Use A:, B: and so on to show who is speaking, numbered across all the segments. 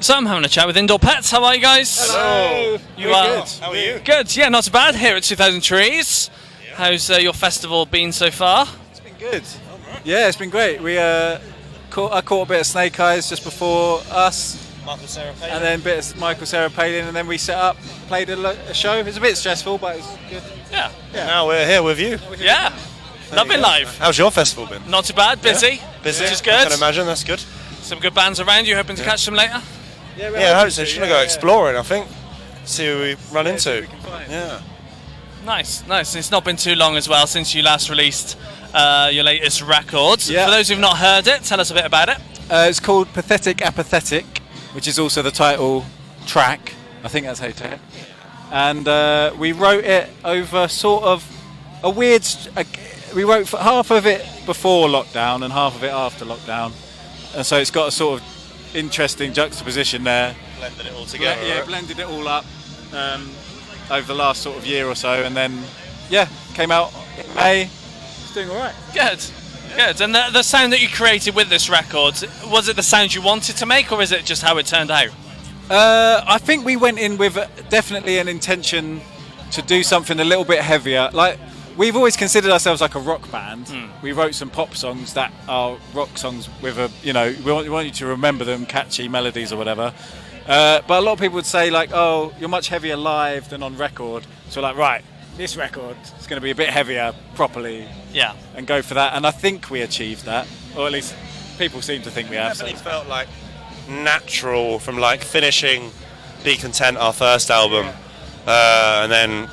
A: So I'm having a chat with Indoor Pets. How are you guys?
B: Hello.
A: You are
B: good. How are you?
A: good. Yeah, not so bad. Here at 2000 Trees. How's your festival been so far?
B: It's been good. Yeah, it's been great. I caught a bit of Snake Eyes just before us,
C: Michael Sarah Palin.
B: and then a bit of Michael Sarah Palin, and then we set up, played a show. It was a bit stressful, but it was good.
A: Yeah.
C: Now we're here with you.
A: Yeah. Loving life.
C: How's your festival been?
A: Not too bad. Busy.
C: Busy?
A: Which is
C: I
A: good.
C: can imagine, that's good.
A: Some good bands around. You hoping to catch them later?
B: Yeah,
C: Yeah, I hope so. Should I go exploring, I think? See who we run into. Yeah.
A: Nice. It's not been too long as well since you last released your latest record.
B: Yeah.
A: For those who've not heard it, tell us a bit about it.
B: It's called Pathetic Apathetic, which is also the title track. I think that's how you say it. And we wrote it over sort of a weird. We wrote half of it before lockdown and half of it after lockdown, and so it's got a sort of interesting juxtaposition there.
C: Blended it all together.
B: Yeah,
C: right?
B: blended it all up over the last sort of year or so, and then came out in May. It's doing all right.
A: Good. And the sound that you created with this record, was it the sound you wanted to make, or is it just how it turned out?
B: I think we went in with definitely an intention to do something a little bit heavier. Like, we've always considered ourselves like a rock band. We wrote some pop songs that are rock songs with we want you to remember them, catchy melodies or whatever. But a lot of people would say like, oh, you're much heavier live than on record. So like, right, this record is going to be a bit heavier properly.
A: Yeah.
B: And go for that. And I think we achieved that, or at least people seem to think we have.
C: Definitely felt like natural from like finishing Be Content, our first album, and then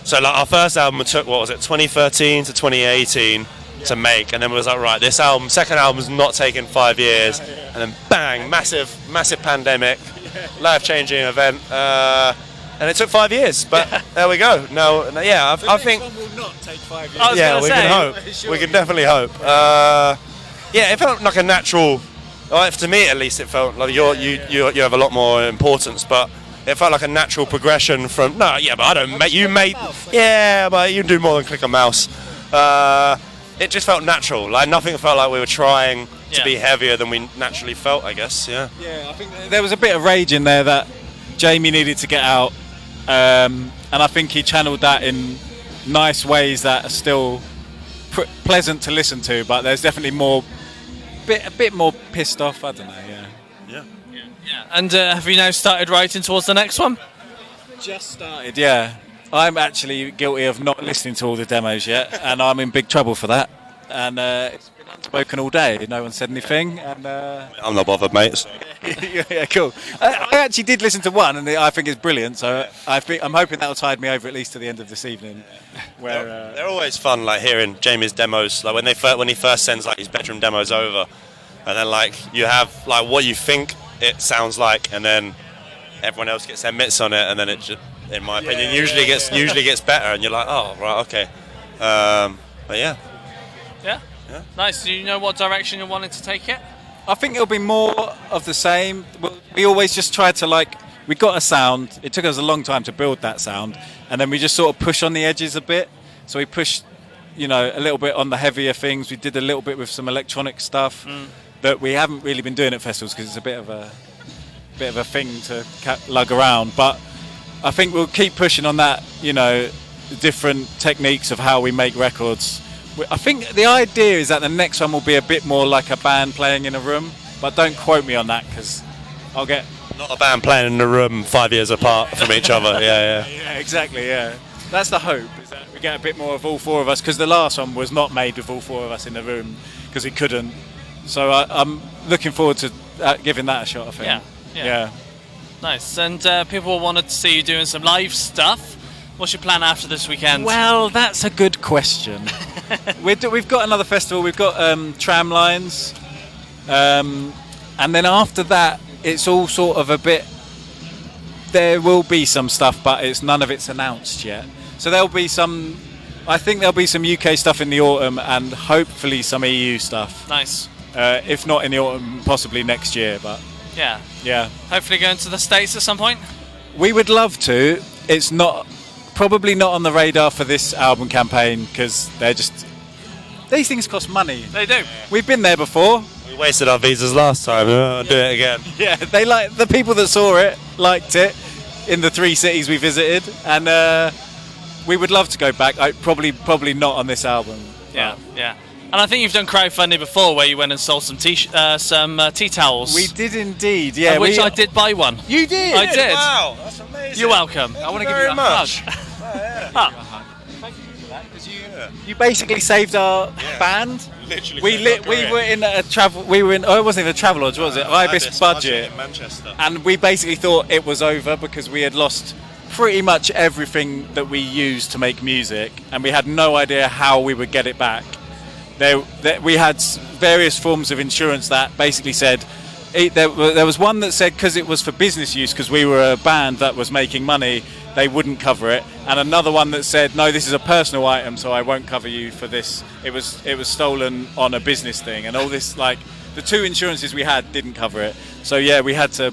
C: so like our first album took 2013 to 2018 to make, and then we was like, right, this second album's not taking 5 years, and then bang, massive pandemic, life-changing event, and it took 5 years, but there we go. No, yeah, I think.
B: One will not take 5 years.
A: I was
C: Yeah,
A: gonna
C: we
A: say.
C: can hope.
B: Sure.
C: We can definitely hope. Yeah, it felt like a natural. Well, to me, at least, it felt like you have a lot more importance, but it felt like a natural progression from. No, yeah, but I don't make you make. Yeah, but you do more than click a mouse. It just felt natural. Like nothing felt like we were trying to be heavier than we naturally felt. I guess. Yeah.
B: Yeah, I think there was a bit of rage in there that Jamie needed to get out, and I think he channeled that in nice ways that are still pleasant to listen to. But there's definitely a bit more pissed off. I don't know. Yeah.
A: Yeah. And have you now started writing towards the next one?
B: Just started. Yeah. I'm actually guilty of not listening to all the demos yet, and I'm in big trouble for that. And it's been unspoken all day. No one said anything, and
C: I'm not bothered, mate.
B: yeah, cool. I actually did listen to one, and I think it's brilliant. So I'm hoping that'll tide me over at least to the end of this evening. Where
C: They're always fun, like hearing Jamie's demos, like when he first sends like his bedroom demos over, and then like you have like what you think it sounds like, and then everyone else gets their mitts on it, and then it just, in my opinion, usually gets better, and you're like, oh right, okay. But yeah.
A: Yeah. Nice. Do you know what direction you're wanting to take it?
B: I think it'll be more of the same. We always just try to we got a sound. It took us a long time to build that sound, and then we just sort of push on the edges a bit. So we pushed, a little bit on the heavier things. We did a little bit with some electronic stuff that we haven't really been doing at festivals because it's a bit of a thing to lug around. But I think we'll keep pushing on that. Different techniques of how we make records. I think the idea is that the next one will be a bit more like a band playing in a room, but don't quote me on that because I'll get...
C: Not a band playing in a room 5 years apart from each other. Yeah.
B: Yeah, exactly, yeah. That's the hope, is that we get a bit more of all four of us, because the last one was not made with all four of us in the room, because we couldn't. So I'm looking forward to giving that a shot, I think.
A: Yeah. Nice. And people wanted to see you doing some live stuff. What's your plan after this weekend?
B: Well, that's a good question. We've got another festival. We've got Tramlines, and then after that, it's all sort of a bit. There will be some stuff, but none of it's announced yet. So there'll be some. I think there'll be some UK stuff in the autumn, and hopefully some EU stuff.
A: Nice.
B: If not in the autumn, possibly next year. But
A: yeah. Hopefully going to the States at some point.
B: We would love to. It's probably not on the radar for this album campaign because these things cost money.
A: They do.
B: We've been there before.
C: We wasted our visas last time. I'll do it again.
B: Yeah, they like the people that saw it liked it in the 3 cities we visited, and we would love to go back. Probably not on this album.
A: Yeah, yeah. And I think you've done crowdfunding before, where you went and sold some tea towels.
B: We did indeed. Yeah,
A: which I did buy one.
B: You did.
A: I did.
C: Wow, that's amazing.
A: You're welcome.
B: I want to
C: Thank
B: give
C: you
B: you a
C: very much.
B: hug. Thank you for that, because you basically saved our band.
C: Literally.
B: We were in a travel. We were in. Oh, it wasn't even a travel lodge, was it? Ibis budget.
C: in Manchester.
B: And we basically thought it was over because we had lost pretty much everything that we used to make music, and we had no idea how we would get it back. We had various forms of insurance that basically said there was one that said because it was for business use, because we were a band that was making money, they wouldn't cover it, and another one that said no, this is a personal item, so I won't cover you for this. It was stolen on a business thing, and all this, like, the 2 insurances we had didn't cover it. So yeah, we had to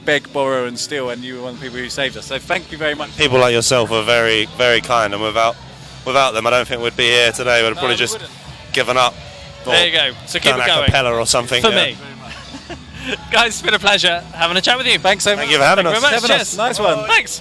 B: beg, borrow, and steal, and you were one of the people who saved us. So thank you very much.
C: People like yourself are very, very kind, and without them, I don't think we'd be here today. We'd probably just given up.
A: There you go. So keep
C: done
A: it going.
C: acapella or something.
A: For
C: yeah.
A: me. Guys, it's been a pleasure having a chat with you.
B: Thanks so much.
C: Thank you for having
A: Thank
C: us.
A: you very much.
B: Having us.
A: Cheers.
B: Nice one.
A: Thanks.